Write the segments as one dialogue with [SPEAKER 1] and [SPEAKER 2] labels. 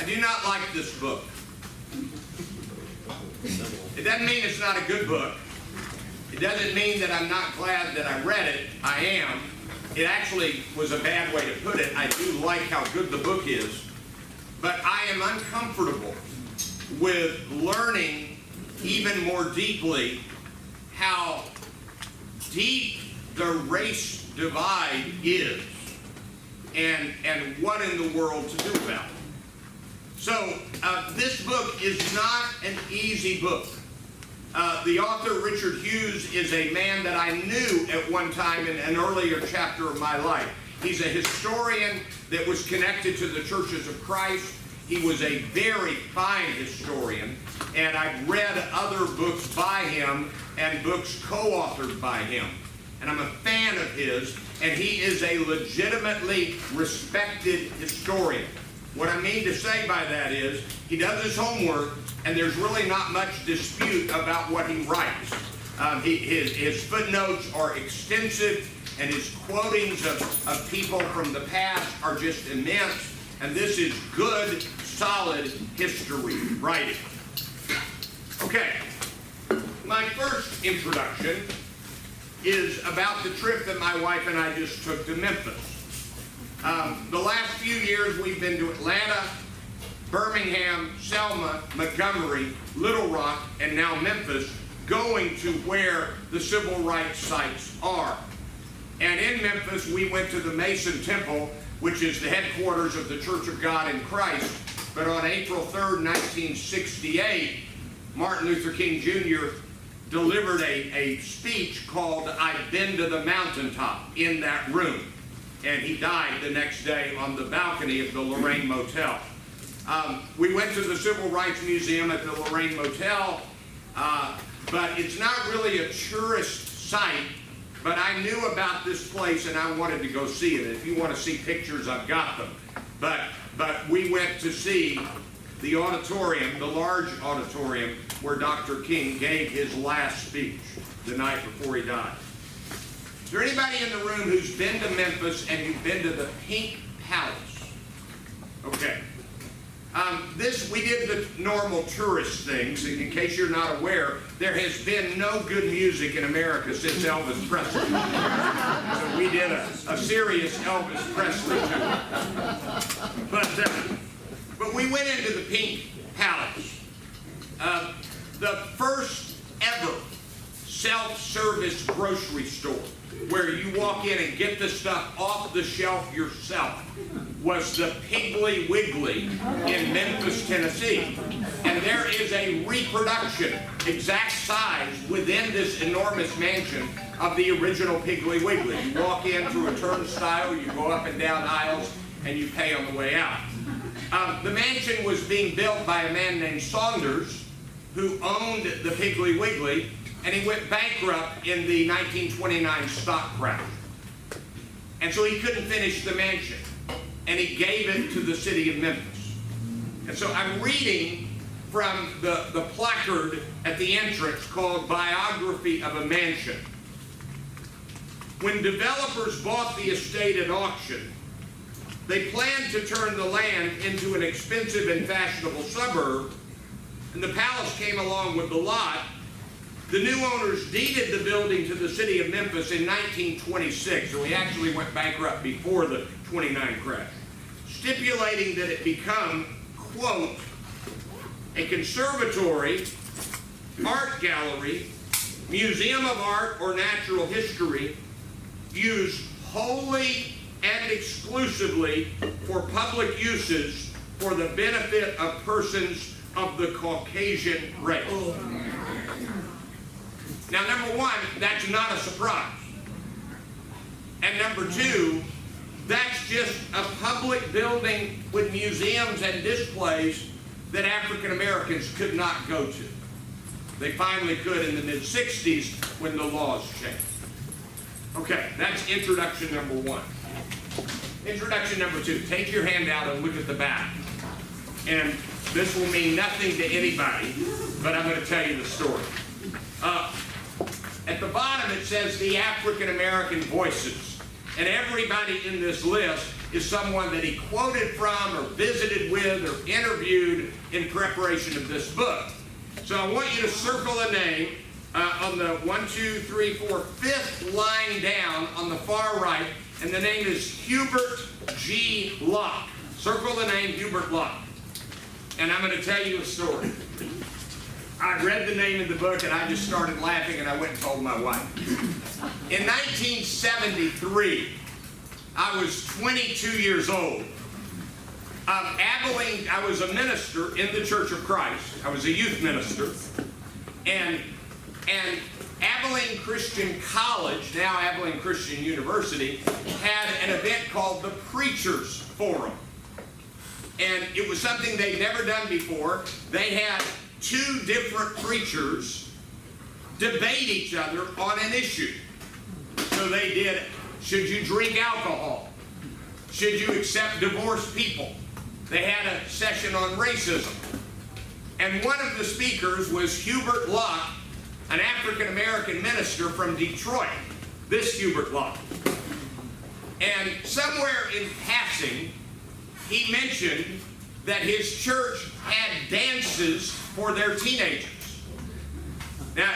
[SPEAKER 1] I do not like this book. It doesn't mean it's not a good book. It doesn't mean that I'm not glad that I read it. I am. It actually was a bad way to put it. I do like how good the book is. But I am uncomfortable with learning even more deeply how deep the race divide is and what in the world to do about it. So this book is not an easy book. The author, Richard Hughes, is a man that I knew at one time in an earlier chapter of my life. He's a historian that was connected to the Churches of Christ. He was a very fine historian, and I've read other books by him and books co-authored by him. And I'm a fan of his, and he is a legitimately respected historian. What I mean to say by that is, he does his homework, and there's really not much dispute about what he writes. His footnotes are extensive, and his quotings of people from the past are just immense, and this is good, solid history writing. Okay, my first introduction is about the trip that my wife and I just took to Memphis. The last few years we've been to Atlanta, Birmingham, Selma, Montgomery, Little Rock, and now Memphis, going to where the civil rights sites are. And in Memphis, we went to the Mason Temple, which is the headquarters of the Church of God in Christ. But on April 3rd, 1968, Martin Luther King Jr. delivered a speech called "I've Been to the Mountaintop" in that room. And he died the next day on the balcony of the Lorraine Motel. We went to the Civil Rights Museum at the Lorraine Motel, but it's not really a tourist site, but I knew about this place and I wanted to go see it. If you want to see pictures, I've got them. But we went to see the auditorium, the large auditorium, where Dr. King gave his last speech the night before he died. Is there anybody in the room who's been to Memphis and you've been to the Pink Palace? Okay. We did the normal tourist things. In case you're not aware, there has been no good music in America since Elvis Presley. So we did a serious Elvis Presley tour. But we went into the Pink Palace. The first ever self-service grocery store where you walk in and get the stuff off the shelf yourself was the Piggly Wiggly in Memphis, Tennessee. And there is a reproduction, exact size, within this enormous mansion of the original Piggly Wiggly. You walk in through a turnstile, you go up and down aisles, and you pay on the way out. The mansion was being built by a man named Saunders, who owned the Piggly Wiggly, and he went bankrupt in the 1929 stock crash. And so he couldn't finish the mansion, and he gave it to the city of Memphis. And so I'm reading from the placard at the entrance called "Biography of a Mansion." When developers bought the estate at auction, they planned to turn the land into an expensive and fashionable suburb, and the palace came along with the lot. The new owners deeded the building to the city of Memphis in 1926, so we actually went bankrupt before the 29 crash, stipulating that it become, quote, a conservatory, art gallery, museum of art or natural history, used wholly and exclusively for public uses for the benefit of persons of the Caucasian race. Now, number one, that's not a surprise. And number two, that's just a public building with museums and displays that African Americans could not go to. They finally could in the mid-60s when the laws changed. Okay, that's introduction number one. Introduction number two, take your hand out and look at the back. And this will mean nothing to anybody, but I'm going to tell you the story. At the bottom it says the African American voices. And everybody in this list is someone that he quoted from or visited with or interviewed in preparation of this book. So I want you to circle a name on the 5th line down on the far right, and the name is Hubert G. Locke. Circle the name Hubert Locke. And I'm going to tell you a story. I read the name of the book and I just started laughing, and I went and told my wife. In 1973, I was 22 years old. Abilene, I was a minister in the Church of Christ. I was a youth minister. And Abilene Christian College, now Abilene Christian University, had an event called the Preachers Forum. And it was something they'd never done before. They had 2 different preachers debate each other on an issue. So they did, should you drink alcohol? Should you accept divorced people? They had a session on racism. And one of the speakers was Hubert Locke, an African-American minister from Detroit. This Hubert Locke. And somewhere in passing, he mentioned that his church had dances for their teenagers. Now,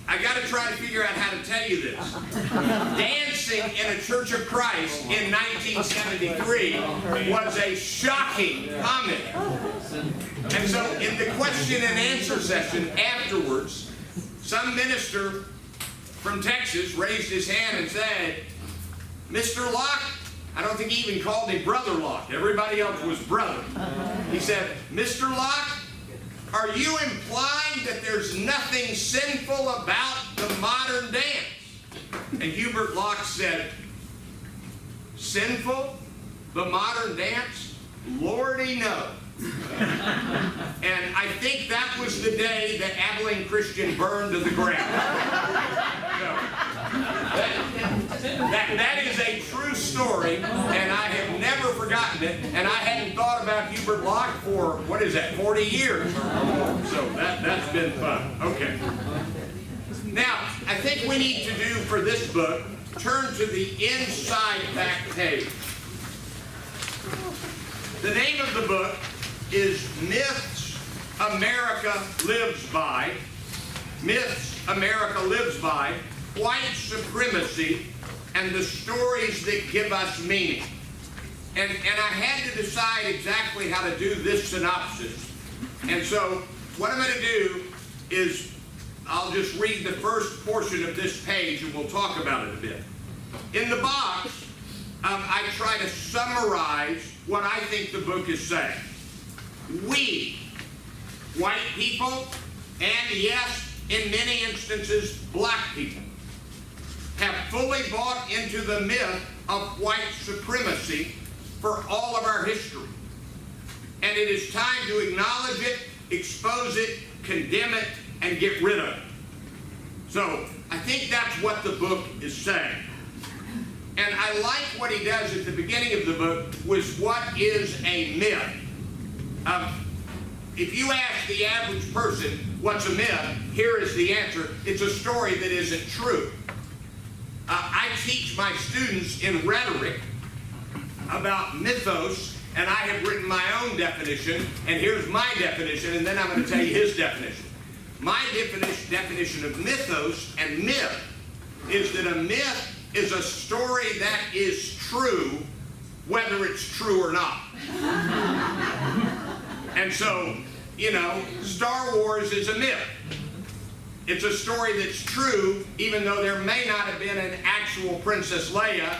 [SPEAKER 1] I got to try to figure out how to tell you this. Dancing in a Church of Christ in 1973 was a shocking comment. And so in the question and answer session afterwards, some minister from Texas raised his hand and said, Mr. Locke, I don't think he even called him Brother Locke. Everybody else was brother. He said, Mr. Locke, are you implying that there's nothing sinful about the modern dance? And Hubert Locke said, sinful? The modern dance? Lordy no. And I think that was the day that Abilene Christian burned to the ground. That is a true story, and I have never forgotten it, and I hadn't thought about Hubert Locke for, 40 years or more. So that's been fun. Okay. Now, I think we need to do for this book, turn to the inside back page. The name of the book is Myths America Lives By. Myths America Lives By, White Supremacy, and the Stories That Give Us Meaning. And I had to decide exactly how to do this synopsis. And so what I'm going to do is I'll just read the first portion of this page and we'll talk about it a bit. In the box, I try to summarize what I think the book is saying. We, white people, and yes, in many instances, black people, have fully bought into the myth of white supremacy for all of our history. And it is time to acknowledge it, expose it, condemn it, and get rid of it. So I think that's what the book is saying. And I like what he does at the beginning of the book was what is a myth. If you ask the average person what's a myth, here is the answer. It's a story that isn't true. I teach my students in rhetoric about mythos, and I have written my own definition, and here's my definition, and then I'm going to tell you his definition. My definition of mythos and myth is that a myth is a story that is true, whether it's true or not. And so, Star Wars is a myth. It's a story that's true, even though there may not have been an actual Princess Leia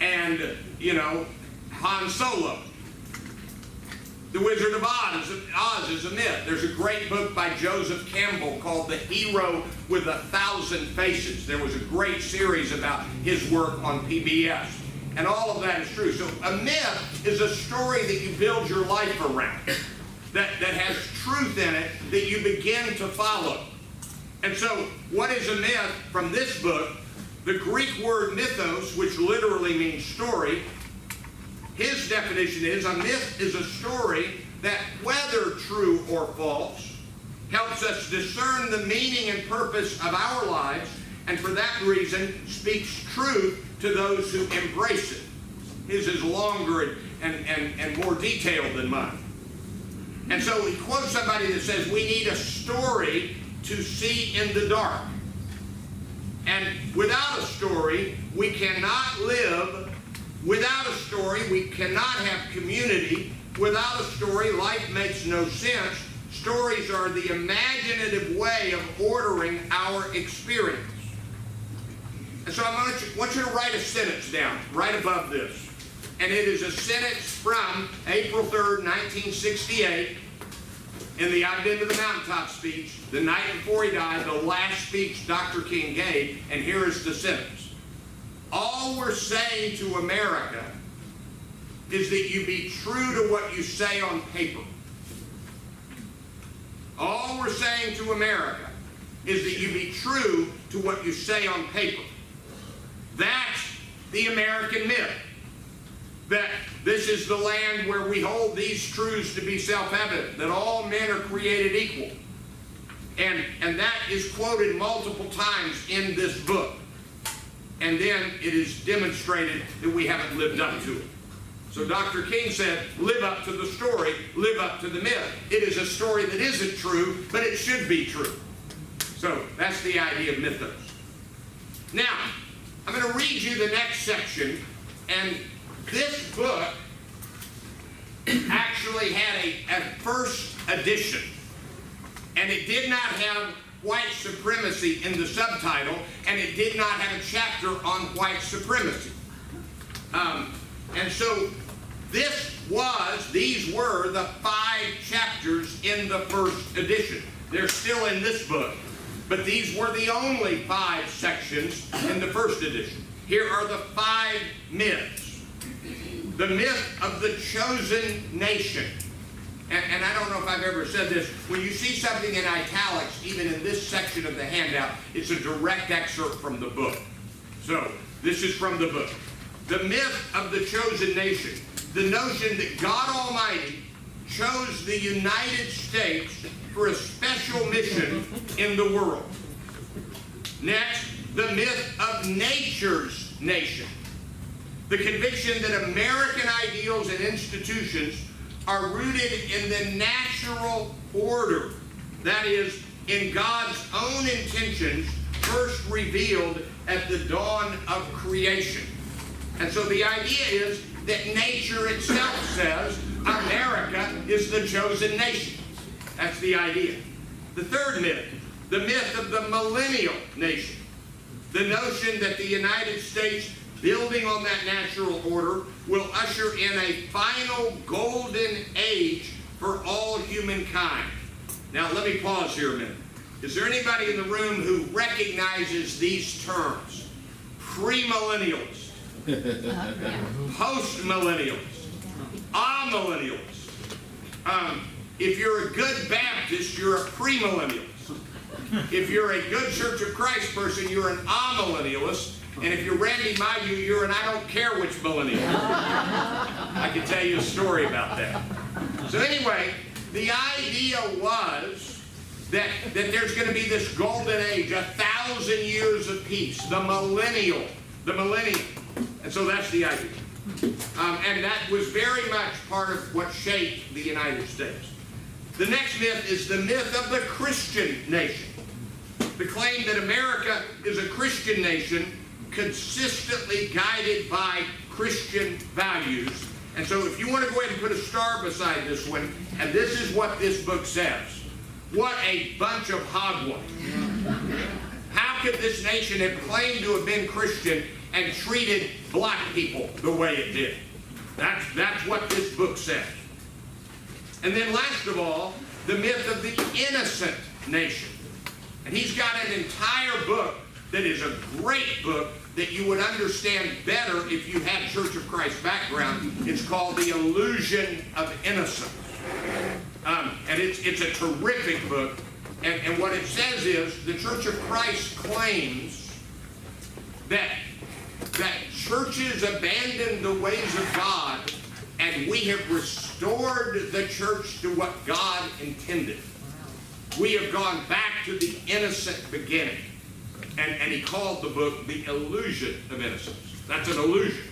[SPEAKER 1] and, Han Solo. The Wizard of Oz is a myth. There's a great book by Joseph Campbell called The Hero with 1,000 Faces. There was a great series about his work on PBS. And all of that is true. So a myth is a story that you build your life around, that has truth in it that you begin to follow. And so what is a myth from this book? The Greek word mythos, which literally means story, his definition is a myth is a story that, whether true or false, helps us discern the meaning and purpose of our lives, and for that reason speaks truth to those who embrace it. His is longer and more detailed than mine. And so he quotes somebody that says, we need a story to see in the dark. And without a story, we cannot live. Without a story, we cannot have community. Without a story, life makes no sense. Stories are the imaginative way of ordering our experience. And so I want you to write a sentence down right above this. And it is a sentence from April 3rd, 1968, in the I've Been to the Mountaintop speech, the night before he died, the last speech Dr. King gave, and here is the sentence. All we're saying to America is that you be true to what you say on paper. All we're saying to America is that you be true to what you say on paper. That's the American myth. That this is the land where we hold these truths to be self-evident, that all men are created equal. And that is quoted multiple times in this book. And then it is demonstrated that we haven't lived up to it. So Dr. King said, live up to the story, live up to the myth. It is a story that isn't true, but it should be true. So that's the idea of mythos. Now, I'm going to read you the next section, and this book actually had a first edition, and it did not have white supremacy in the subtitle, and it did not have a chapter on white supremacy. And so these were the 5 chapters in the first edition. They're still in this book, but these were the only 5 sections in the first edition. Here are the 5 myths. The myth of the chosen nation. And I don't know if I've ever said this, when you see something in italics, even in this section of the handout, it's a direct excerpt from the book. So, this is from the book. The myth of the chosen nation. The notion that God Almighty chose the United States for a special mission in the world. Next, the myth of nature's nation. The conviction that American ideals and institutions are rooted in the natural order, that is, in God's own intentions first revealed at the dawn of creation. And so the idea is that nature itself says America is the chosen nation. That's the idea. The third myth, the myth of the millennial nation. The notion that the United States, building on that natural order, will usher in a final golden age for all humankind. Now let me pause here a minute. Is there anybody in the room who recognizes these terms? Premillennials, post-millennials, amillennials. If you're a good Baptist, you're a premillennial. If you're a good Church of Christ person, you're an amillennialist. And if you're Randy Mayhew, you're an I don't care which millennial. I can tell you a story about that. So anyway, the idea was that there's going to be this golden age, 1,000 years of peace, the millennium. And so that's the idea. And that was very much part of what shaped the United States. The next myth is the myth of the Christian nation. The claim that America is a Christian nation consistently guided by Christian values. And so if you want to go ahead and put a star beside this one, and this is what this book says. What a bunch of hogwash. How could this nation have claimed to have been Christian and treated black people the way it did? That's what this book says. And then last of all, the myth of the innocent nation. And he's got an entire book that is a great book that you would understand better if you had Church of Christ background. It's called The Illusion of Innocence. And it's a terrific book. And what it says is the Church of Christ claims that churches abandoned the ways of God, and we have restored the church to what God intended. We have gone back to the innocent beginning. And he called the book The Illusion of Innocence. That's an illusion.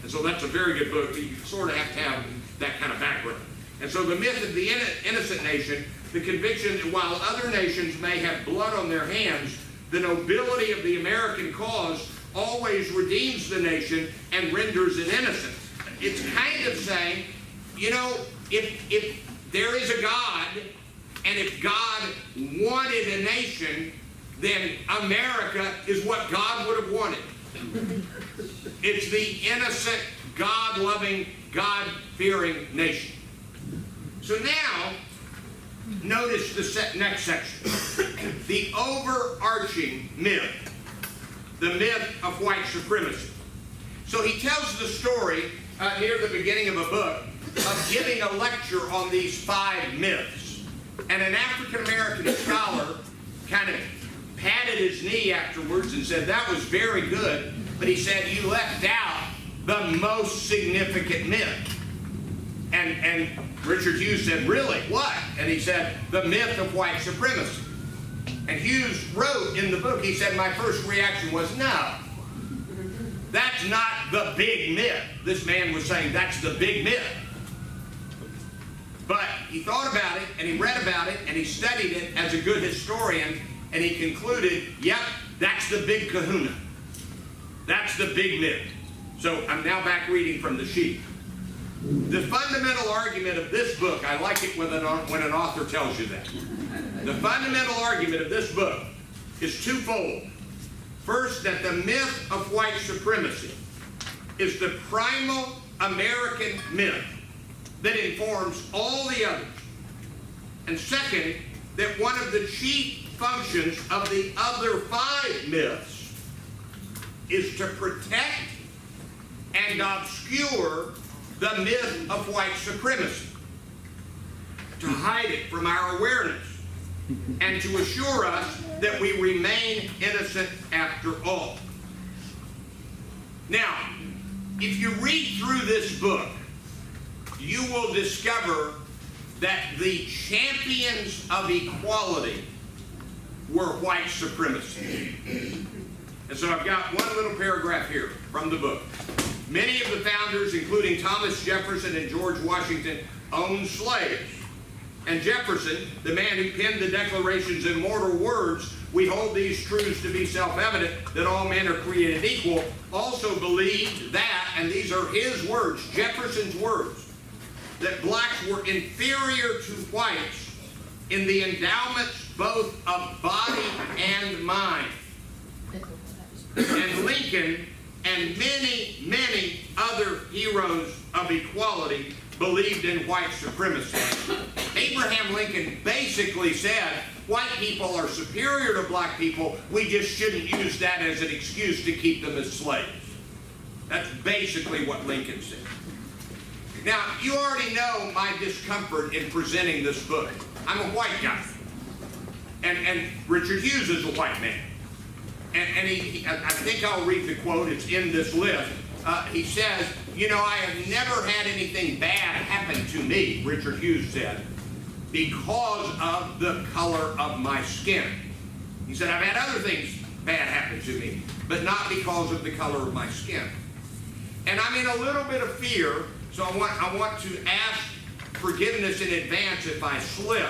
[SPEAKER 1] And so that's a very good book, but you sort of have to have that kind of background. And so the myth of the innocent nation, the conviction that while other nations may have blood on their hands, the nobility of the American cause always redeems the nation and renders it innocent. It's kind of saying, you know, if there is a God, and if God wanted a nation, then America is what God would have wanted. It's the innocent, God-loving, God-fearing nation. So now, notice the next section. The overarching myth. The myth of white supremacy. So he tells the story near the beginning of a book of giving a lecture on these 5 myths. And an African-American scholar kind of patted his knee afterwards and said, that was very good, but he said, you left out the most significant myth. And Richard Hughes said, really, what? And he said, the myth of white supremacy. And Hughes wrote in the book, he said, my first reaction was, no, that's not the big myth. This man was saying, that's the big myth. But he thought about it, and he read about it, and he studied it as a good historian, and he concluded, yep, that's the big kahuna. That's the big myth. So I'm now back reading from the sheet. The fundamental argument of this book, I like it when an author tells you that. The fundamental argument of this book is twofold. First, that the myth of white supremacy is the primal American myth that informs all the others. And second, that one of the chief functions of the other 5 myths is to protect and obscure the myth of white supremacy, to hide it from our awareness, and to assure us that we remain innocent after all. Now, if you read through this book, you will discover that the champions of equality were white supremacy. And so I've got one little paragraph here from the book. Many of the founders, including Thomas Jefferson and George Washington, owned slaves. And Jefferson, the man who penned the Declaration's immortal words, we hold these truths to be self-evident, that all men are created equal, also believed that, and these are his words, Jefferson's words, that blacks were inferior to whites in the endowments both of body and mind. And Lincoln and many, many other heroes of equality believed in white supremacy. Abraham Lincoln basically said, white people are superior to black people, we just shouldn't use that as an excuse to keep them as slaves. That's basically what Lincoln said. Now, you already know my discomfort in presenting this book. I'm a white guy. And Richard Hughes is a white man. And I think I'll read the quote, it's in this list. He says, you know, I have never had anything bad happen to me, Richard Hughes said, because of the color of my skin. He said, I've had other things bad happen to me, but not because of the color of my skin. And I'm in a little bit of fear, so I want to ask forgiveness in advance if I slip.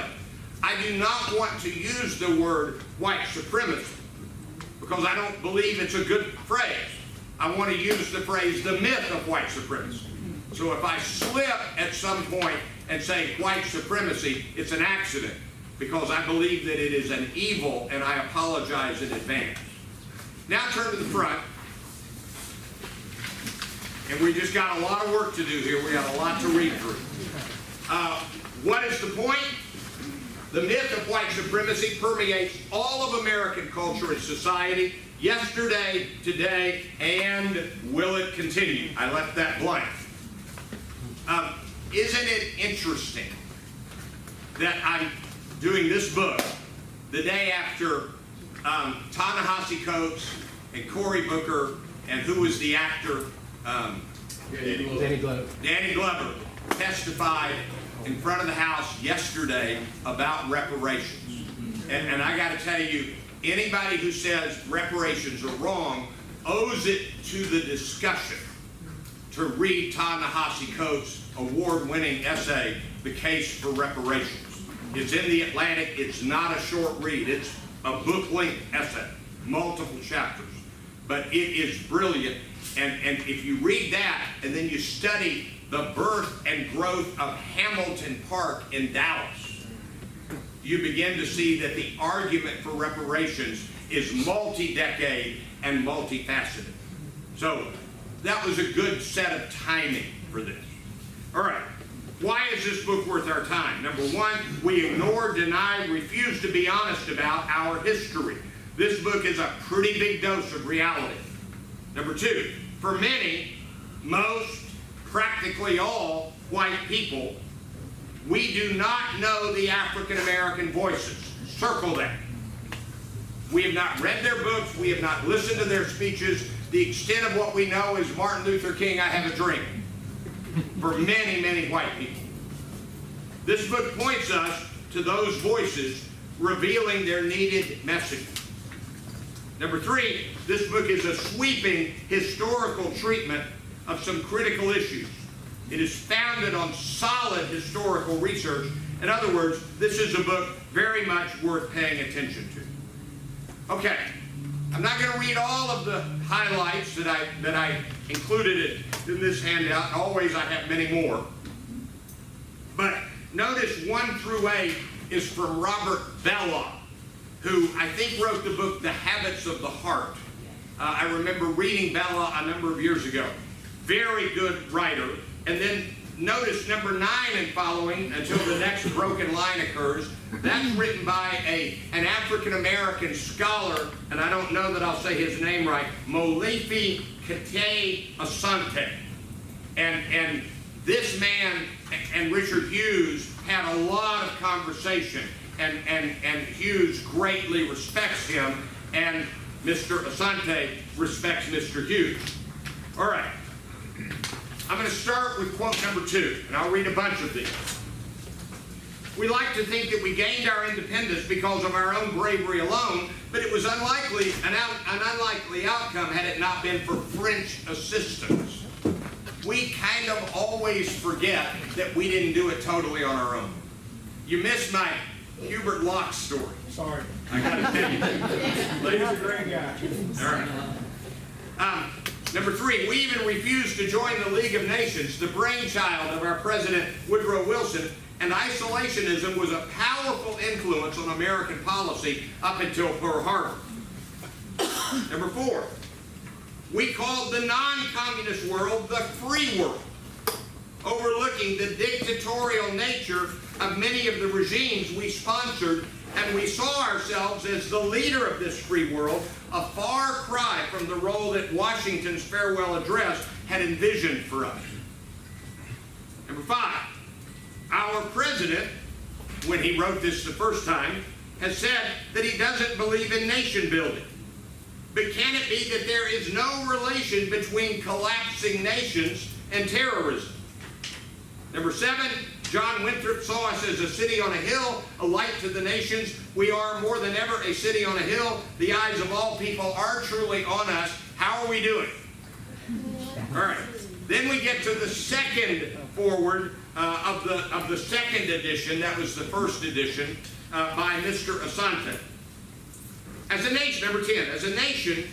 [SPEAKER 1] I do not want to use the word white supremacy, because I don't believe it's a good phrase. I want to use the phrase, the myth of white supremacy. So if I slip at some point and say white supremacy, it's an accident, because I believe that it is an evil, and I apologize in advance. Now turn to the front. And we just got a lot of work to do here. We got a lot to read through. What is the point? The myth of white supremacy permeates all of American culture and society, yesterday, today, and will it continue? I left that blank. Isn't it interesting that I'm doing this book the day after Ta-Nehisi Coates and Cory Booker, and who was the actor? Danny Glover testified in front of the House yesterday about reparations. And I got to tell you, anybody who says reparations are wrong owes it to the discussion to read Ta-Nehisi Coates' award-winning essay, The Case for Reparations. It's in the Atlantic. It's not a short read. It's a book-length essay, multiple chapters. But it is brilliant. And if you read that and then you study the birth and growth of Hamilton Park in Dallas, you begin to see that the argument for reparations is multi-decade and multifaceted. So that was a good set of timing for this. All right. Why is this book worth our time? Number one, we ignore, deny, refuse to be honest about our history. This book is a pretty big dose of reality. Number two, for many, most, practically all white people, we do not know the African American voices. Circle that. We have not read their books. We have not listened to their speeches. The extent of what we know is Martin Luther King, I Have a Dream, for many, many white people. This book points us to those voices, revealing their needed message. Number three, this book is a sweeping historical treatment of some critical issues. It is founded on solid historical research. In other words, this is a book very much worth paying attention to. Okay, I'm not going to read all of the highlights that I included in this handout. Always I have many more. But notice 1 through 8 is from Robert Bellah, who I think wrote the book The Habits of the Heart. I remember reading Bellah a number of years ago. Very good writer. And then notice number 9 and following, until the next broken line occurs. That's written by an African-American scholar, and I don't know that I'll say his name right, Molefi Kete Asante. And this man and Richard Hughes had a lot of conversation, and Hughes greatly respects him, and Mr. Asante respects Mr. Hughes. All right. I'm going to start with quote number 2, and I'll read a bunch of these. We like to think that we gained our independence because of our own bravery alone, but it was an unlikely outcome had it not been for French assistance. We kind of always forget that we didn't do it totally on our own. You missed my Hubert Locke story.
[SPEAKER 2] Sorry.
[SPEAKER 1] I got to tell you.
[SPEAKER 2] He's a great guy.
[SPEAKER 1] All right. Number 3, we even refused to join the League of Nations, the brainchild of our President Woodrow Wilson, and isolationism was a powerful influence on American policy up until Pearl Harbor. Number 4, we called the non-communist world the free world, overlooking the dictatorial nature of many of the regimes we sponsored, and we saw ourselves as the leader of this free world, a far cry from the role that Washington's farewell address had envisioned for us. Number 5, our president, when he wrote this the first time, has said that he doesn't believe in nation building. But can it be that there is no relation between collapsing nations and terrorism? Number 7, John Winthrop saw us as a city on a hill, a light to the nations. We are more than ever a city on a hill. The eyes of all people are truly on us. How are we doing? All right. Then we get to the second foreword of the second edition. That was the first edition by Mr. Asante. As a nation, number 10, as a nation,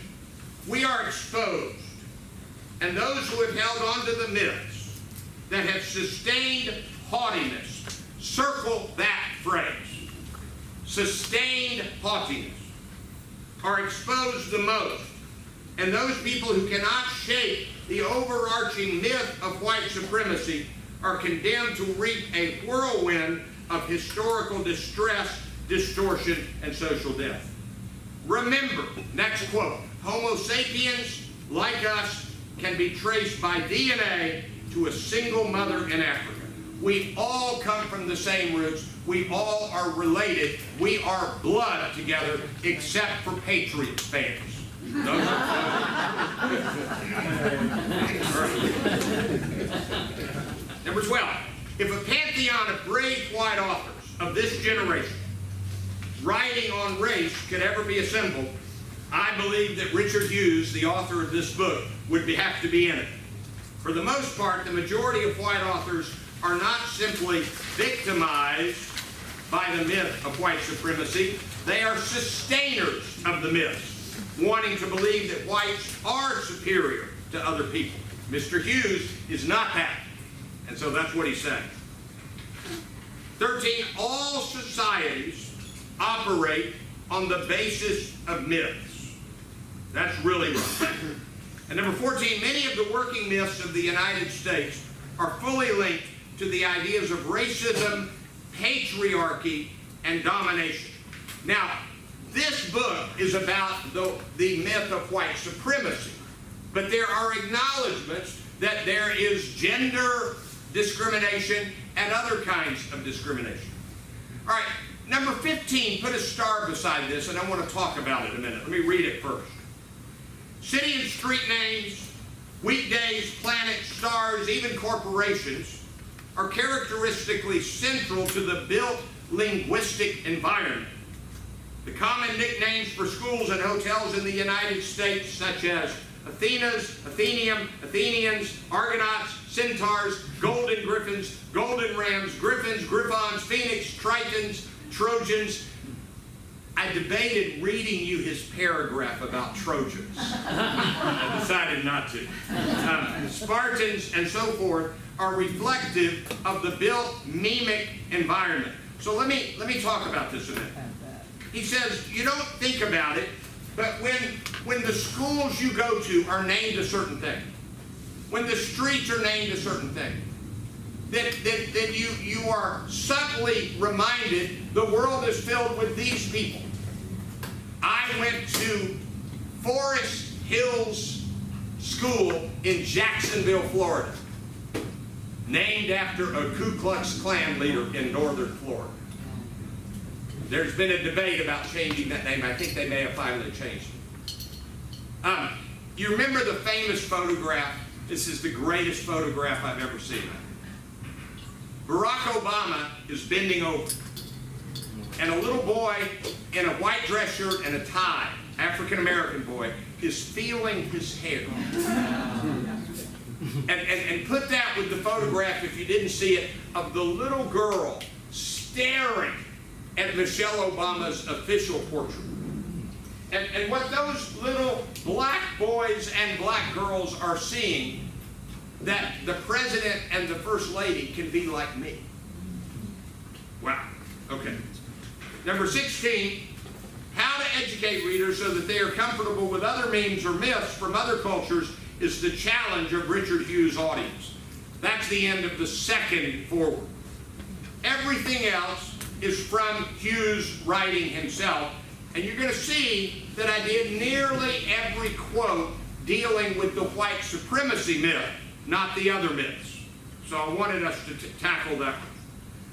[SPEAKER 1] we are exposed. And those who have held on to the myths that have sustained haughtiness, circle that phrase, sustained haughtiness, are exposed the most. And those people who cannot shake the overarching myth of white supremacy are condemned to reap a whirlwind of historical distress, distortion, and social death. Remember, next quote, Homo sapiens, like us, can be traced by DNA to a single mother in Africa. We all come from the same roots. We all are related. We are blood together, except for Patriots fans. Number 12, if a pantheon of great white authors of this generation writing on race could ever be assembled, I believe that Richard Hughes, the author of this book, would have to be in it. For the most part, the majority of white authors are not simply victimized by the myth of white supremacy. They are sustainers of the myth, wanting to believe that whites are superior to other people. Mr. Hughes is not that. And so that's what he's saying. 13, all societies operate on the basis of myths. That's really wrong. And number 14, many of the working myths of the United States are fully linked to the ideas of racism, patriarchy, and domination. Now, this book is about the myth of white supremacy, but there are acknowledgments that there is gender discrimination and other kinds of discrimination. All right, number 15, put a star beside this, and I want to talk about it a minute. Let me read it first. City and street names, weekdays, planets, stars, even corporations are characteristically central to the built linguistic environment. The common nicknames for schools and hotels in the United States, such as Athenas, Athenium, Athenians, Argonauts, Centaurs, Golden Griffins, Golden Rams, Griffins, Griffons, Phoenix, Tritons, Trojans. I debated reading you his paragraph about Trojans. I decided not to. Spartans and so forth are reflective of the built mimic environment. So let me talk about this a minute. He says, you don't think about it, but when the schools you go to are named a certain thing, when the streets are named a certain thing, that you are subtly reminded the world is filled with these people. I went to Forest Hills School in Jacksonville, Florida, named after a Ku Klux Klan leader in northern Florida. There's been a debate about changing that name. I think they may have finally changed it. You remember the famous photograph? This is the greatest photograph I've ever seen. Barack Obama is bending over, and a little boy in a white dress shirt and a tie, African-American boy, is feeling his hair. And put that with the photograph, if you didn't see it, of the little girl staring at Michelle Obama's official portrait. And what those little black boys and black girls are seeing, that the president and the first lady can be like me. Wow. Okay. Number 16, how to educate readers so that they are comfortable with other memes or myths from other cultures is the challenge of Richard Hughes' audience. That's the end of the second foreword. Everything else is from Hughes writing himself, and you're going to see that I did nearly every quote dealing with the white supremacy myth, not the other myths. So I wanted us to tackle that one.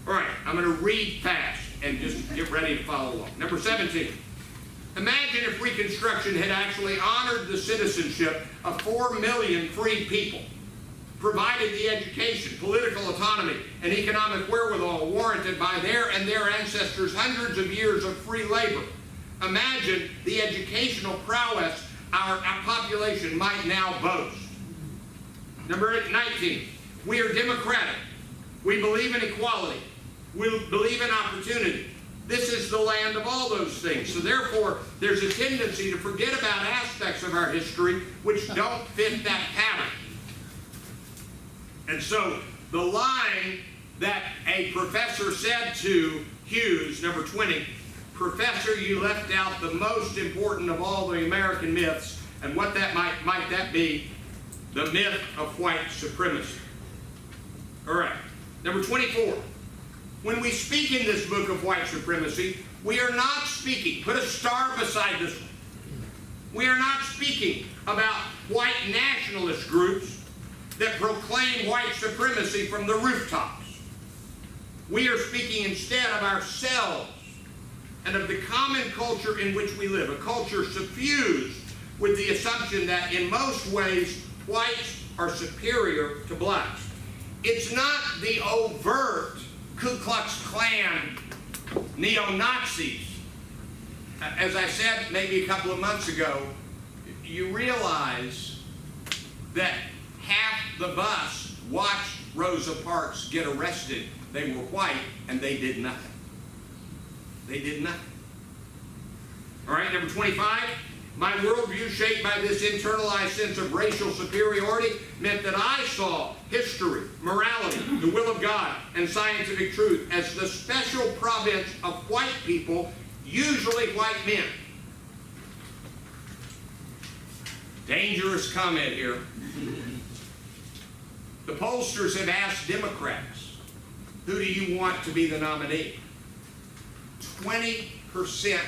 [SPEAKER 1] All right, I'm going to read fast and just get ready to follow along. Number 17. Imagine if Reconstruction had actually honored the citizenship of 4 million free people, provided the education, political autonomy, and economic wherewithal warranted by their and their ancestors' hundreds of years of free labor. Imagine the educational prowess our population might now boast. Number 19, we are democratic. We believe in equality. We believe in opportunity. This is the land of all those things. So therefore, there's a tendency to forget about aspects of our history which don't fit that pattern. And so the line that a professor said to Hughes, number 20, "Professor, you left out the most important of all the American myths," and what that might that be? The myth of white supremacy. All right, number 24. When we speak in this book of white supremacy, we are not speaking, put a star beside this one. We are not speaking about white nationalist groups that proclaim white supremacy from the rooftops. We are speaking instead of ourselves and of the common culture in which we live, a culture suffused with the assumption that in most ways whites are superior to blacks. It's not the overt Ku Klux Klan neo-Nazis. As I said maybe a couple of months ago, you realize that half the bus watched Rosa Parks get arrested. They were white, and they did nothing. They did nothing. All right, number 25. My worldview, shaped by this internalized sense of racial superiority, meant that I saw history, morality, the will of God, and scientific truth as the special province of white people, usually white men. Dangerous comment here. The pollsters have asked Democrats, who do you want to be the nominee? 20%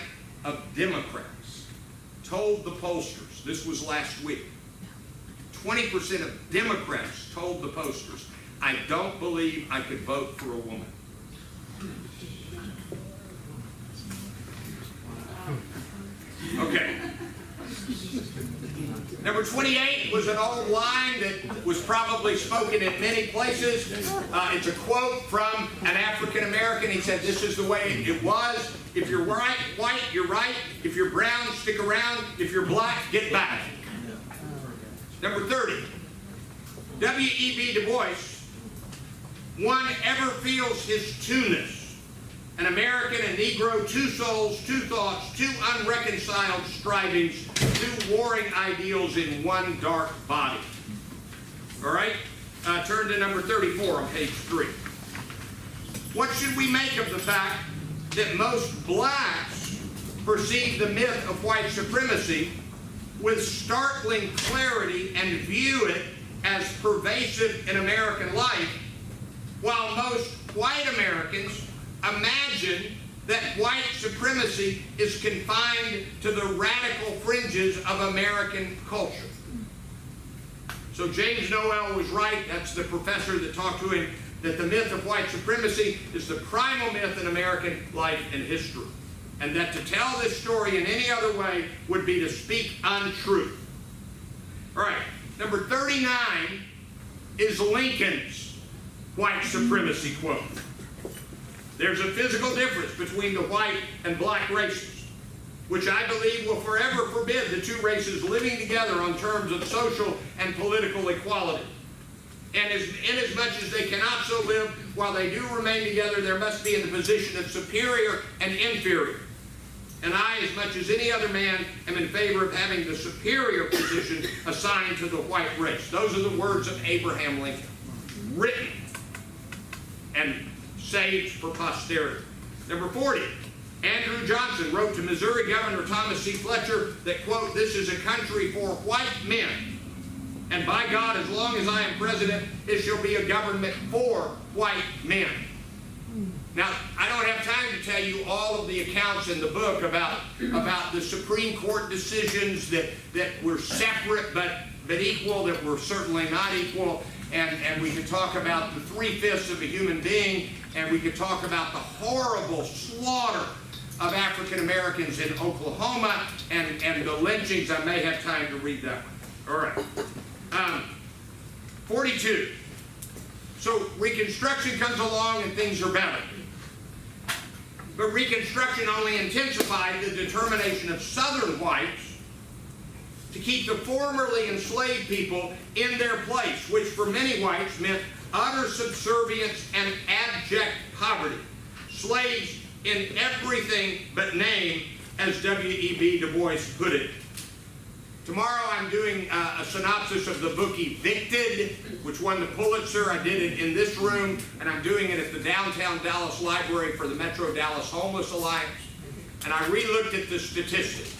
[SPEAKER 1] of Democrats told the pollsters, this was last week, 20% of Democrats told the pollsters, I don't believe I could vote for a woman. Okay. Number 28 was an old line that was probably spoken in many places. It's a quote from an African American. He said, this is the way it was. If you're white, you're right. If you're brown, stick around. If you're black, get back. Number 30, W.E.B. Du Bois, one ever feels his two-ness. An American, a Negro, two souls, two thoughts, two unreconciled strivings, two warring ideals in one dark body. All right? Turn to number 34 on page 3. What should we make of the fact that most blacks perceive the myth of white supremacy with startling clarity and view it as pervasive in American life, while most white Americans imagine that white supremacy is confined to the radical fringes of American culture? So James Noel was right, that's the professor that talked to him, that the myth of white supremacy is the primal myth in American life and history. And that to tell this story in any other way would be to speak untruth. All right, number 39 is Lincoln's white supremacy quote. There's a physical difference between the white and black races, which I believe will forever forbid the two races living together on terms of social and political equality. And inasmuch as they cannot so live, while they do remain together, there must be in the position of superior and inferior. And I, as much as any other man, am in favor of having the superior position assigned to the white race. Those are the words of Abraham Lincoln, written and saved for posterity. Number 40, Andrew Johnson wrote to Missouri Governor Thomas C. Fletcher that, quote, this is a country for white men, and by God, as long as I am president, it shall be a government for white men. Now, I don't have time to tell you all of the accounts in the book about the Supreme Court decisions that were separate but equal, that were certainly not equal. And we could talk about the 3/5 of a human being, and we could talk about the horrible slaughter of African Americans in Oklahoma and the lynchings. I may have time to read that one. All right. 42. So Reconstruction comes along and things are better. But Reconstruction only intensified the determination of Southern whites to keep the formerly enslaved people in their place, which for many whites meant utter subservience and abject poverty. Slaves in everything but name, as W.E.B. Du Bois put it. Tomorrow I'm doing a synopsis of the book Evicted, which won the Pulitzer. I did it in this room, and I'm doing it at the downtown Dallas Library for the Metro Dallas Homeless Alliance. And I re-looked at the statistics.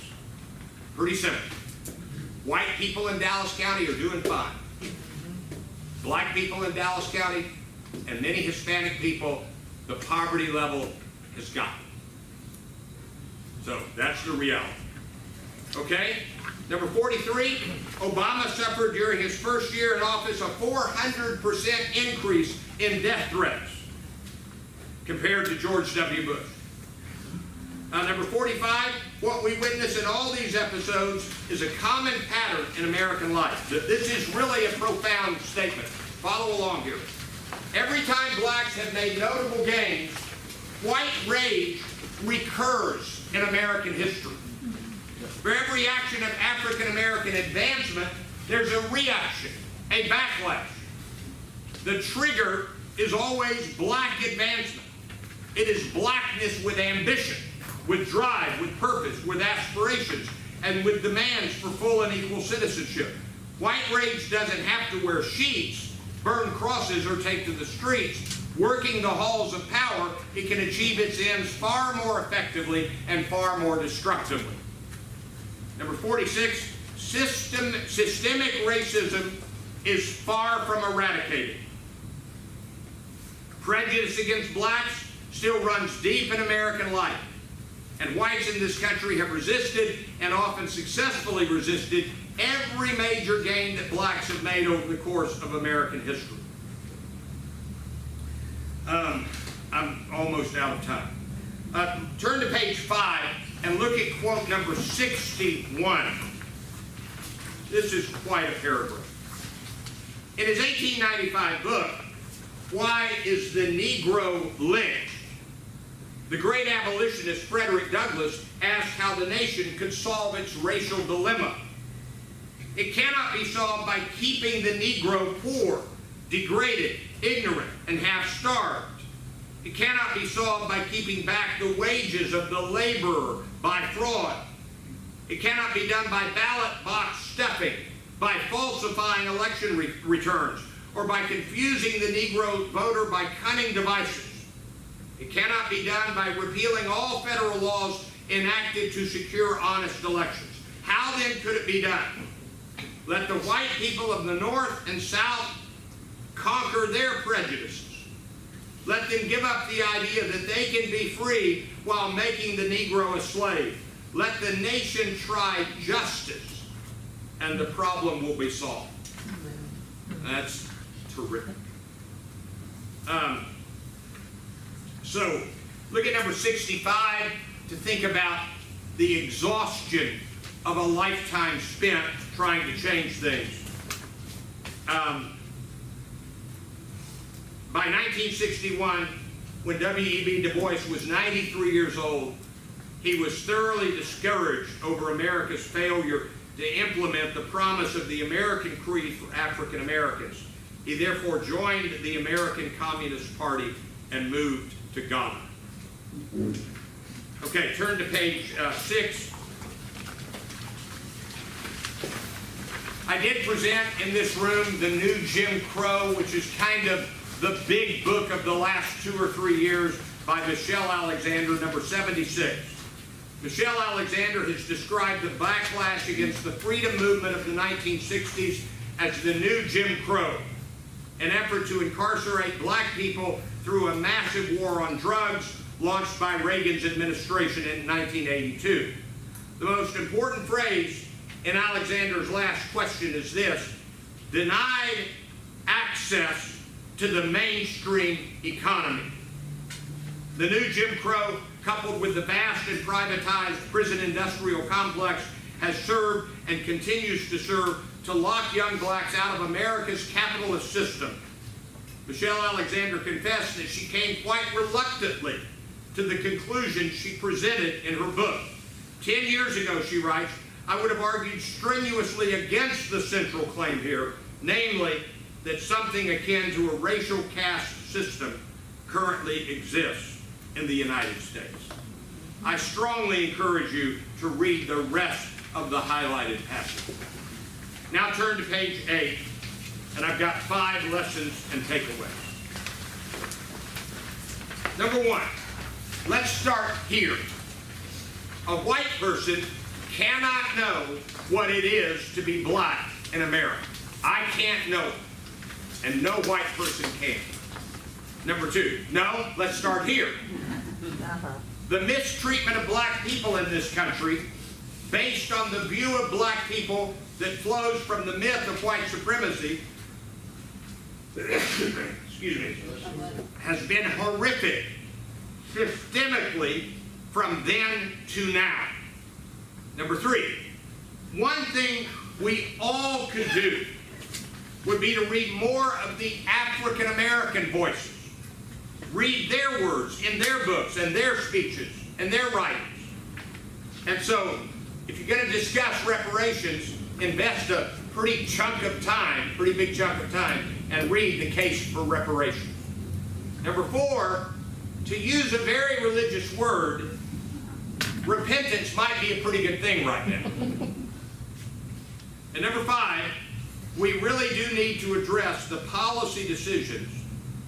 [SPEAKER 1] Pretty simple. White people in Dallas County are doing fine. Black people in Dallas County and many Hispanic people, the poverty level has gotten. So that's the reality. Okay? Number 43, Obama suffered during his first year in office a 400% increase in death threats compared to George W. Bush. Number 45, what we witness in all these episodes is a common pattern in American life. This is really a profound statement. Follow along here. Every time blacks have made notable gains, white rage recurs in American history. For every action of African American advancement, there's a reaction a backlash. The trigger is always black advancement. It is blackness with ambition, with drive, with purpose, with aspirations, and with demands for full and equal citizenship. White rage doesn't have to wear sheets, burn crosses, or take to the streets. Working the halls of power, it can achieve its ends far more effectively and far more destructively. Number 46, systemic racism is far from eradicated. Prejudice against blacks still runs deep in American life, and whites in this country have resisted, and often successfully resisted, every major gain that blacks have made over the course of American history. I'm almost out of time. Turn to page 5 and look at quote number 61. This is quite a paragraph. In his 1895 book, Why is the Negro Lynched?, the great abolitionist Frederick Douglass asked how the nation could solve its racial dilemma. It cannot be solved by keeping the Negro poor, degraded, ignorant, and half-starved. It cannot be solved by keeping back the wages of the laborer by fraud. It cannot be done by ballot box stuffing, by falsifying election returns, or by confusing the Negro voter by cunning devices. It cannot be done by repealing all federal laws enacted to secure honest elections. How then could it be done? Let the white people of the North and South conquer their prejudices. Let them give up the idea that they can be free while making the Negro a slave. Let the nation try justice, and the problem will be solved. That's terrific. So, look at number 65 to think about the exhaustion of a lifetime spent trying to change things. By 1961, when W.E.B. Du Bois was 93 years old, he was thoroughly discouraged over America's failure to implement the promise of the American Creed for African Americans. He therefore joined the American Communist Party and moved to Ghana. Okay, turn to page 6. I did present in this room the new Jim Crow, which is kind of the big book of the last 2 or 3 years by Michelle Alexander, number 76. Michelle Alexander has described the backlash against the freedom movement of the 1960s as the new Jim Crow, an effort to incarcerate black people through a massive war on drugs launched by Reagan's administration in 1982. The most important phrase in Alexander's last question is this: denied access to the mainstream economy. The new Jim Crow, coupled with the vast and privatized prison industrial complex, has served and continues to serve to lock young blacks out of America's capitalist system. Michelle Alexander confessed that she came quite reluctantly to the conclusion she presented in her book. 10 years ago, she writes, I would have argued strenuously against the central claim here, namely that something akin to a racial caste system currently exists in the United States. I strongly encourage you to read the rest of the highlighted passage. Now turn to page 8, and I've got 5 lessons and takeaways. Number 1, let's start here. A white person cannot know what it is to be black in America. I can't know it, and no white person can. Number 2, no, let's start here. The mistreatment of black people in this country, based on the view of black people that flows from the myth of white supremacy, excuse me, has been horrific, systemically, from then to now. Number 3, one thing we all could do would be to read more of the African American voices. Read their words in their books and their speeches and their writings. And so, if you're going to discuss reparations, invest a pretty chunk of time, pretty big chunk of time, and read the case for reparation. Number 4, to use a very religious word, repentance might be a pretty good thing right now. And number 5, we really do need to address the policy decisions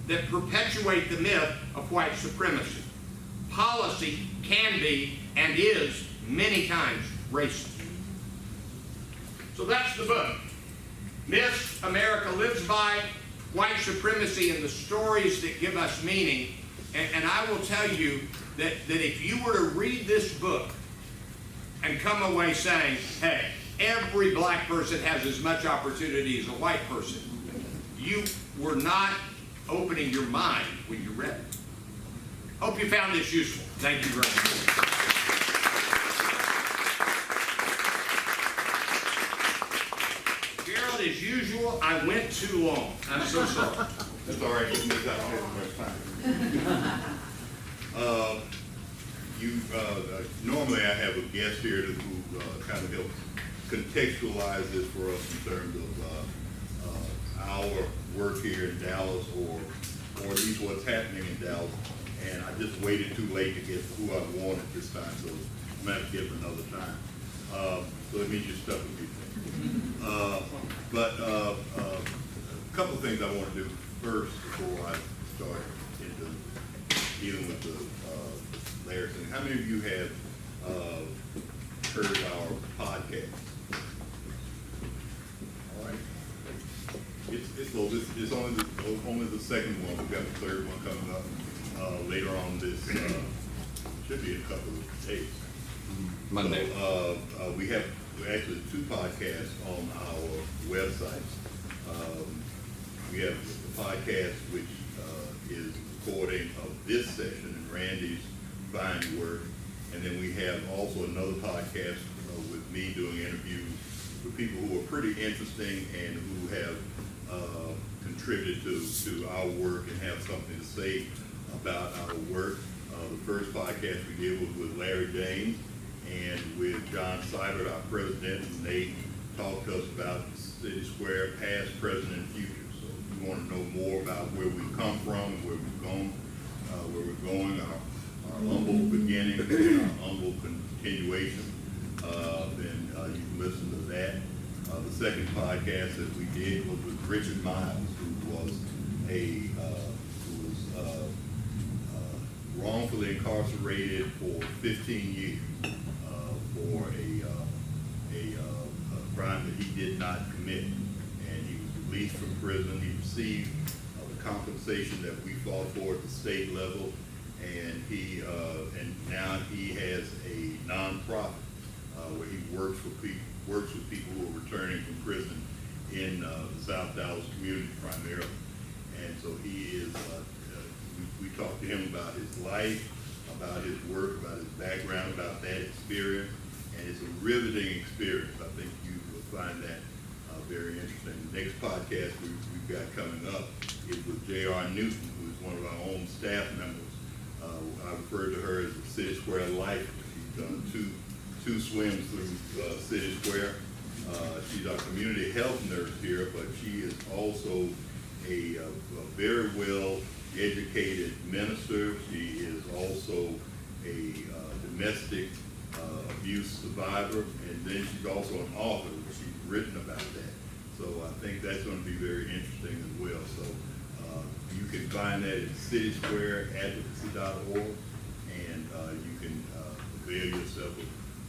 [SPEAKER 1] that perpetuate the myth of white supremacy. Policy can be and is many times racist. So that's the book. Myths America Lives By, White Supremacy and the Stories That Give Us Meaning. And I will tell you that if you were to read this book and come away saying, hey, every black person has as much opportunity as a white person, you were not opening your mind when you read it. Hope you found this useful. Thank you very much. Gerald, as usual, I went too long. I'm so sorry.
[SPEAKER 2] That's all right. You can make that all normally I have a guest here who kind of helps contextualize this for us in terms of our work here in Dallas, or at least what's happening in Dallas. And I just waited too late to get who I wanted this time, so I'm going to have to give it another time. So it means you're stuck with me. But a couple of things I want to do first before I start into dealing with the layers. And how many of you have heard our podcast? All right. It's only the second one. We've got the third one coming up later on this, should be a couple of days.
[SPEAKER 3] Monday.
[SPEAKER 2] So, we have actually 2 podcasts on our website. We have the podcast which is recording of this session and Randy's fine work. And then we have also another podcast with me doing interviews with people who are pretty interesting and who have contributed to our work and have something to say about our work. The first podcast we did was with Larry James and with John Seibert, our president, and they talked to us about City Square, past, present, and future. So if you want to know more about where we've come from, where we've gone, where we're going, our humble beginning and our humble continuation, then you can listen to that. The second podcast that we did was with Richard Miles, who was wrongfully incarcerated for 15 years for a crime that he did not commit. And he was released from prison. He received the compensation that we fought for at the state level, and now he has a nonprofit where he works with people who are returning from prison in the South Dallas community primarily. And so he is, we talked to him about his life, about his work, about his background, about that experience, and it's a riveting experience. I think you will find that very interesting. The next podcast we've got coming up is with J.R. Newton, who is one of our own staff members. I refer to her as the City Square Life. She's done two swims through City Square. She's our community health nurse here, but she is also a very well educated minister. She is also a domestic abuse survivor, and then she's also an author. She's written about that. So I think that's going to be very interesting as well. So you can find that at citysquareadvocacy.org, and you can avail yourself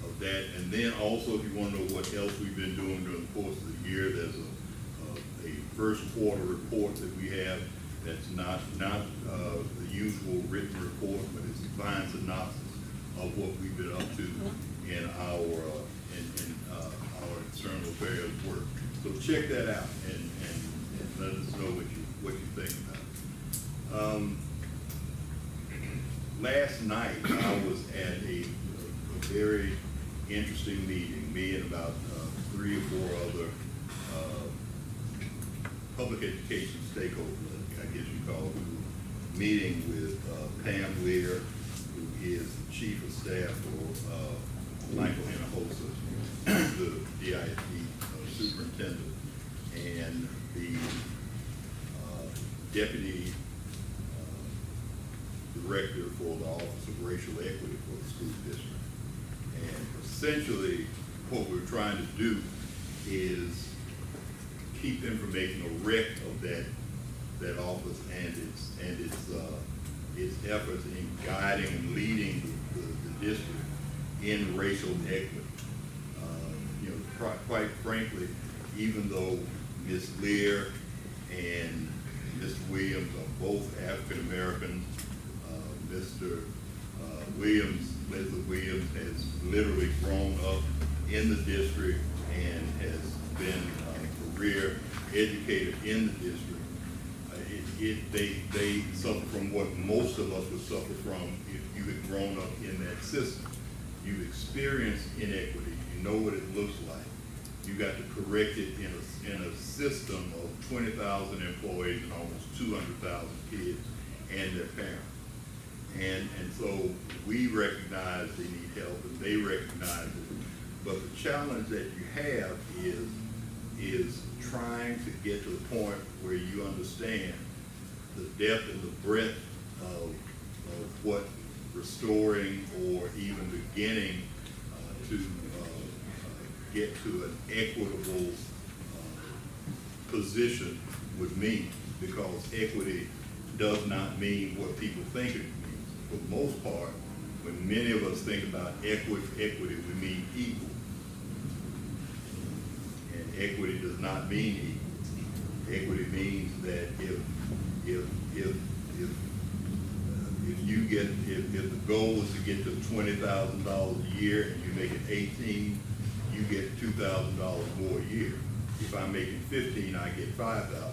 [SPEAKER 2] of that. And then also, if you want to know what else we've been doing during the course of the year, there's a first quarter report that we have that's not the usual written report, but it's a fine synopsis of what we've been up to in our external affairs work. So check that out and let us know what you think about it. Last night I was at a very interesting meeting. Me and about 3 or 4 other public education stakeholders, I guess you call it, meeting with Pam Lear, who is the chief of staff for Michael Hinojosa, the DISD superintendent and the deputy director for the Office of Racial Equity for the school district. And essentially, what we're trying to do is keep information, a rec of that office and its efforts in guiding and leading the district in racial equity. You know, quite frankly, even though Ms. Lear and Mr. Williams are both African Americans, Mr. Leslie Williams has literally grown up in the district and has been a career educator in the district. They suffer from what most of us would suffer from if you had grown up in that system. You've experienced inequity. You know what it looks like. You got to correct it in a system of 20,000 employees and almost 200,000 kids and their parents. And so we recognize they need help, and they recognize it. But the challenge that you have is trying to get to the point where you understand the depth and the breadth of what restoring or even beginning to get to an equitable position would mean, because equity does not mean what people think it means. For the most part, when many of us think about equity, we mean equal. And equity does not mean equal. Equity means that if the goal is to get to $20,000 a year and you make it 18, you get $2,000 more a year. If I'm making 15, I get 5,000 more.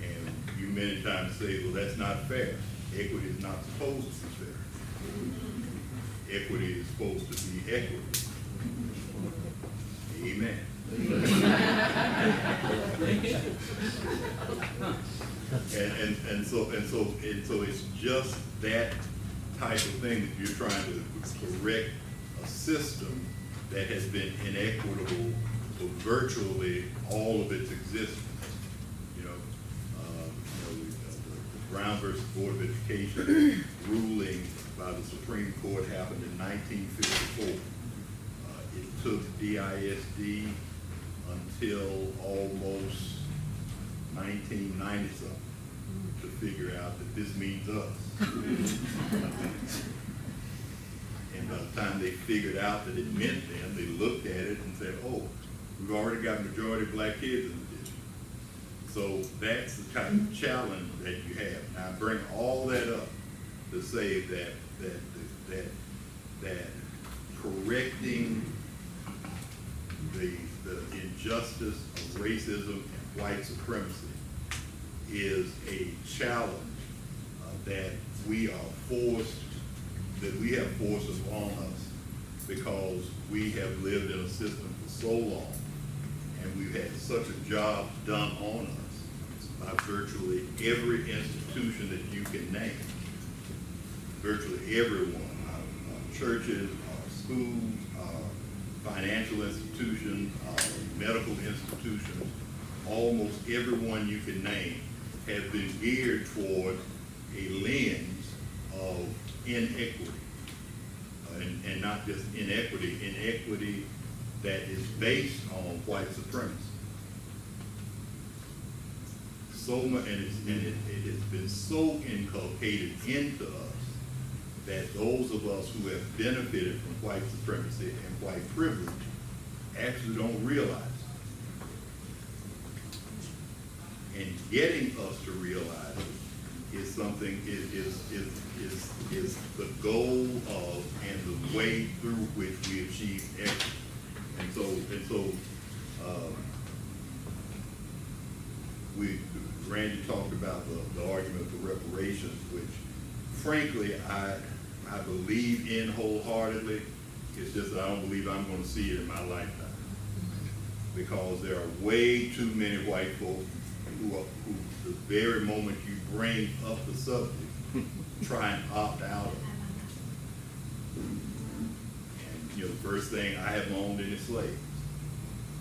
[SPEAKER 2] And you many times say, well, that's not fair. Equity is not supposed to be fair. Equity is supposed to be equitable. Amen. And so it's just that type of thing that you're trying to correct a system that has been inequitable for virtually all of its existence. The Brown versus Board of Education ruling by the Supreme Court happened in 1954. It took DISD until almost 1990 something to figure out that this means us. And by the time they figured out that it meant them, they looked at it and said, oh, we've already got majority black kids in the district. So that's the type of challenge that you have. Now I bring all that up to say that correcting the injustice of racism and white supremacy is a challenge that we have forced upon us because we have lived in a system for so long, and we've had such a job done on us by virtually every institution that you can name. Virtually everyone, our churches, our schools, our financial institutions, our medical institutions, almost everyone you can name has been geared toward a lens of inequity. And not just inequity that is based on white supremacy. So much, and it has been so inculcated into us that those of us who have benefited from white supremacy and white privilege actually don't realize it. And getting us to realize it is something, is the goal of and the way through which we achieve equity. And so Randy talked about the argument for reparations, which frankly I believe in wholeheartely. It's just that I don't believe I'm going to see it in my lifetime, because there are way too many white folks who the very moment you bring up the subject, try and opt out of it. And the first thing, I haven't owned any slaves.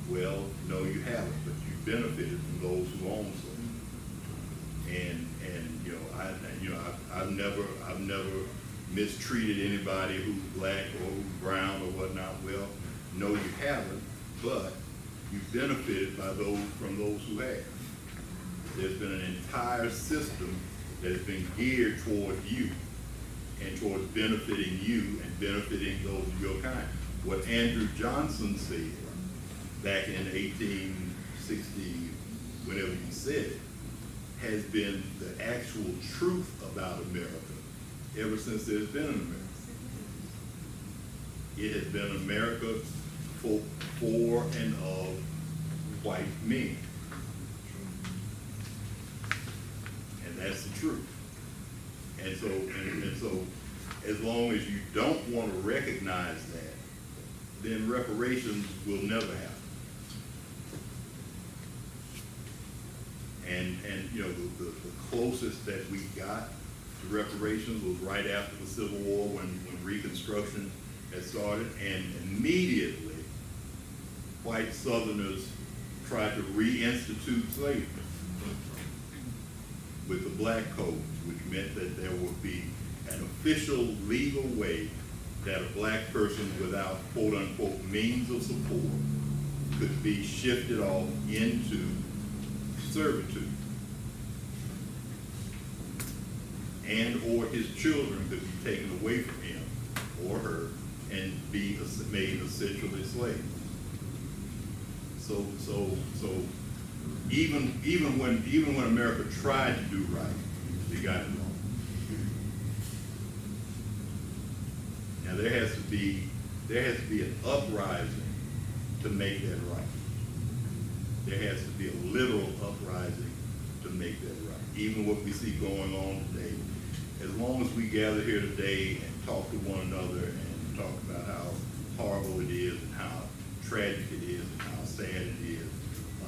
[SPEAKER 2] Well, no, you haven't, but you benefited from those who own slaves. And I've never mistreated anybody who's black or who's brown or whatnot. Well, no, you haven't, but you benefited from those who have. There's been an entire system that has been geared toward you and towards benefiting you and benefiting those of your kind. What Andrew Johnson said back in 1860, whenever he said it, has been the actual truth about America ever since there's been an America. It has been America for and of white men. And that's the truth. And so as long as you don't want to recognize that, then reparations will never happen. And the closest that we got to reparations was right after the Civil War when Reconstruction had started, and immediately white Southerners tried to reinstitute slavery with the black codes, which meant that there would be an official legal way that a black person without quote unquote means of support could be shifted off into servitude, and or his children could be taken away from him or her and be made essentially slaves. So even when America tried to do right, they got it wrong. Now there has to be an uprising to make that right. There has to be a literal uprising to make that right. Even what we see going on today, as long as we gather here today and talk to one another and talk about how horrible it is and how tragic it is and how sad it is,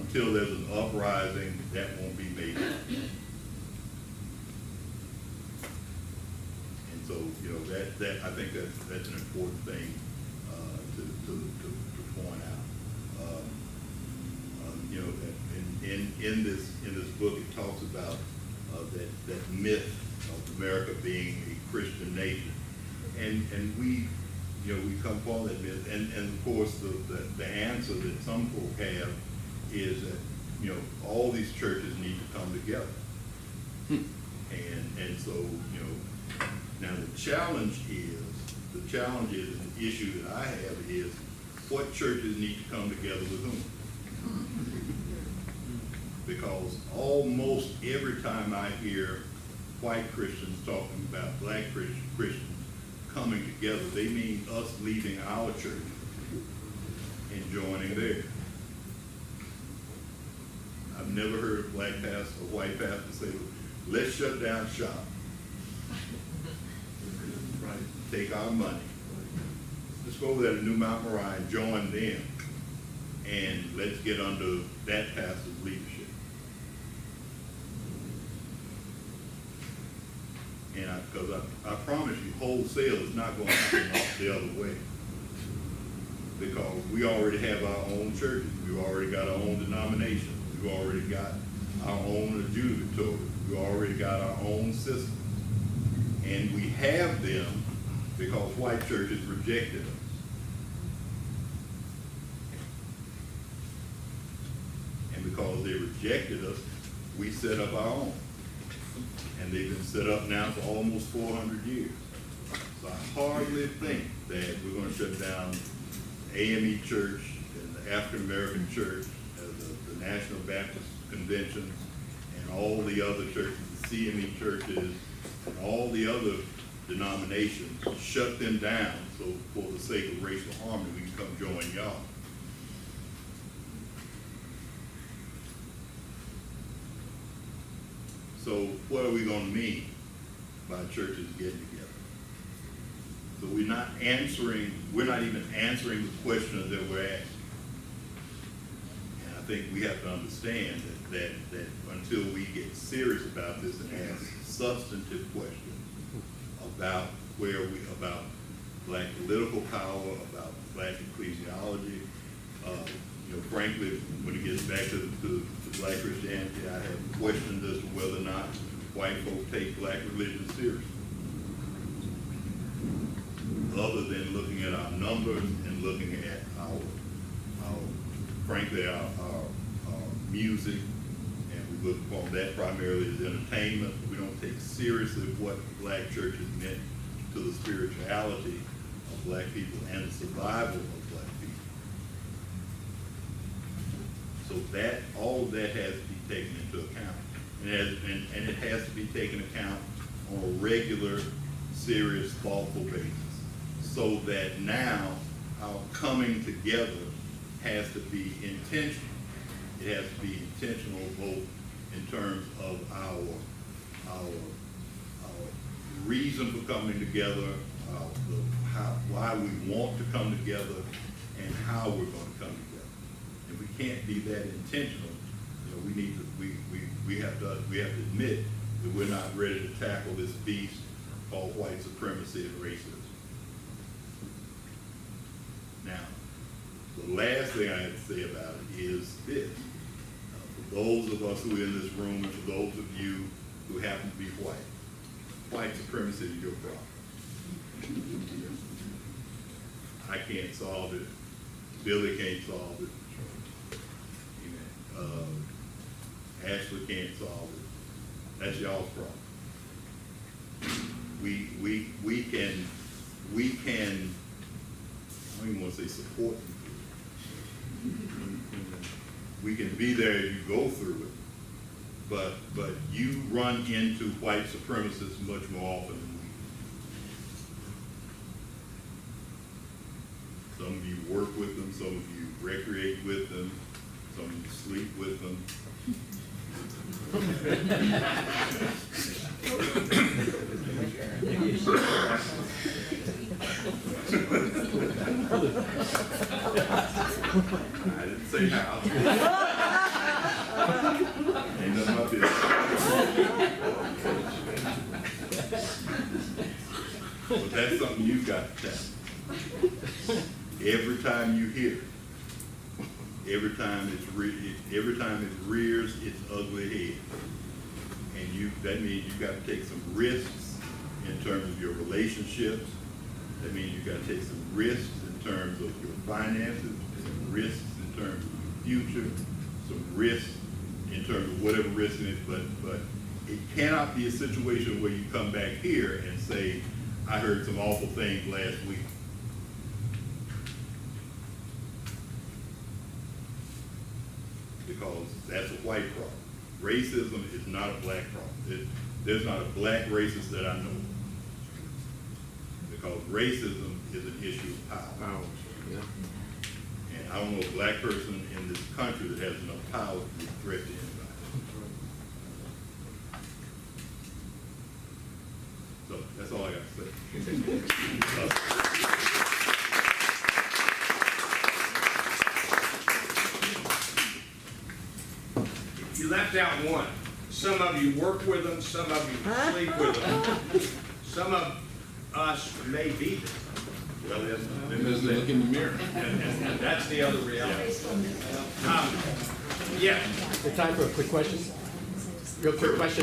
[SPEAKER 2] until there's an uprising, that won't be made. And so, that I think that's an important thing to point out. That in this book, it talks about that myth of America being a Christian nation, and we come upon that myth, and of course the answer that some folk have is that all these churches need to come together, and so now the challenge is an issue that I have is what churches need to come together with whom. Because almost every time I hear white Christians talking about black Christians coming together, they mean us leaving our church and joining theirs. I've never heard a black pastor or white pastor say, let's shut down shop. Right? Take our money. Let's go over there to New Mount Moriah and join them, and let's get under that pastor's leadership. And because I promise you, wholesale is not going to happen off the other way. Because we already have our own churches. We've already got our own denominations. We've already got our own adjudicatory. We've already got our own systems. And we have them because white churches rejected us. And because they rejected us, we set up our own. And they've been set up now for almost 400 years. So I hardly think that we're going to shut down AME Church and the African American Church, the National Baptist Convention, and all the other churches, the CME churches, and all the other denominations, shut them down so for the sake of racial harmony, we can come join y'all. So what are we going to mean by churches getting together? So we're not even answering the questions that we're asking. And I think we have to understand that until we get serious about this and ask substantive questions about about black political power, about black ecclesiology, You know, frankly, when it gets back to black Christianity, I have questions as to whether or not white folk take black religion seriously. Other than looking at our numbers and looking at frankly, our music, and we look upon that primarily as entertainment. We don't take seriously what black churches meant to the spirituality of black people and the survival of black people. So that, all of that has to be taken into account. And it has to be taken account on a regular, serious, thoughtful basis. So that now our coming together has to be intentional. It has to be intentional both in terms of our reason for coming together, why we want to come together, and how we're going to come together. If we can't be that intentional, you know, we have to admit that we're not ready to tackle this beast called white supremacy and racism. Now, the last thing I have to say about it is this. For those of us who are in this room, and for those of you who happen to be white supremacy is your problem. I can't solve it. Billy can't solve it. Ashley can't solve it. That's y'all's problem. We can, I don't even want to say support you. We can be there as you go through it, but you run into white supremacists much more often than we do. Some of you work with them, some of you recreate with them, some of you sleep with them. I didn't say how. Ain't none of my business. But that's something you've got to tackle. Every time you hear it, every time it rears its ugly head, and that means you've got to take some risks in terms of your relationships. That means you've got to take some risks in terms of your finances, some risks in terms of your future, some risks in terms of whatever risk it is, but it cannot be a situation where you come back here and say, I heard some awful things last week. Because that's a white problem. Racism is not a black problem. There's not a black racist that I know of. Because racism is an issue of power.
[SPEAKER 3] Yeah.
[SPEAKER 2] And I don't know a black person in this country that has enough power to be a threat to anybody. So that's all I got to say.
[SPEAKER 1] You left out one. Some of you work with them, some of you sleep with them. Some of us may be them.
[SPEAKER 2] Well,
[SPEAKER 3] Look in the mirror.
[SPEAKER 1] And that's the other reality. Yeah.
[SPEAKER 4] Time for a quick question. Real quick question.